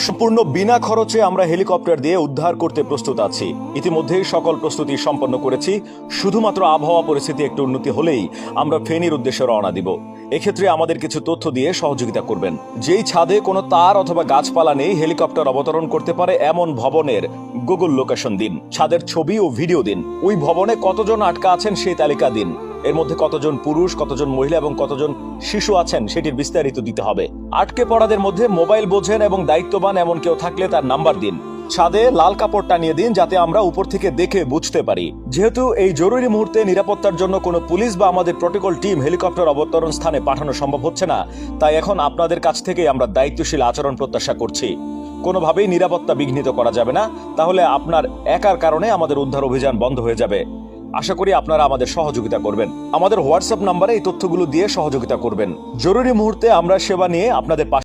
সম্পূর্ণ বিনা খরচে আমরা হেলিকপ্টার দিয়ে উদ্ধার করতে প্রস্তুত আছি। ইতিমধ্যেই সকল প্রস্তুতি সম্পন্ন করেছি। শুধুমাত্র আবহাওয়া পরিস্থিতি একটু উন্নতি হলেই আমরা ফেনীর উদ্দেশ্যে রওনা দিব। এক্ষেত্রে আমাদের কিছু তথ্য দিয়ে সহযোগিতা করবেন। যেই ছাদে কোনো তার অথবা গাছপালা নেই, হেলিকপ্টার অবতরণ করতে পারে এমন ভবনের গুগল লোকেশন দিন, ছাদের ছবি ও ভিডিও দিন, ওই ভবনে কতজন আটকা আছেন সেই তালিকা দিন, এর মধ্যে কতজন পুরুষ, কতজন মহিলা এবং কতজন শিশু আছেন সেটির বিস্তারিত দিতে হবে। আটকে পড়াদের মধ্যে মোবাইল বোঝেন এবং দায়িত্ববান এমন কেউ থাকলে তার নাম্বার দিন। ছাদে লাল কাপড় টানিয়ে দিন যাতে আমরা উপর থেকে দেখে বুঝতে পারি। যেহেতু এই জরুরি মুহূর্তে নিরাপত্তার জন্য কোনো পুলিশ বা আমাদের প্রটোকল টিম হেলিকপ্টার অবতরণ স্থানে পাঠানো সম্ভব হচ্ছে না, তাই এখন আপনাদের কাছ থেকে আমরা দায়িত্বশীল আচরণ প্রত্যাশা করছি। কোনোভাবেই নিরাপত্তা বিঘ্নিত করা যাবে না, তাহলে আপনার একার কারণে আমাদের উদ্ধার অভিযান বন্ধ হয়ে যাবে। আশা করি আপনারা আমাদের সহযোগিতা করবেন। আমাদের হোয়াটসঅ্যাপ নাম্বারে এই তথ্যগুলো দিয়ে সহযোগিতা করবেন। জরুরি মুহূর্তে আমরা সেবা নিয়ে আপনাদের পাশে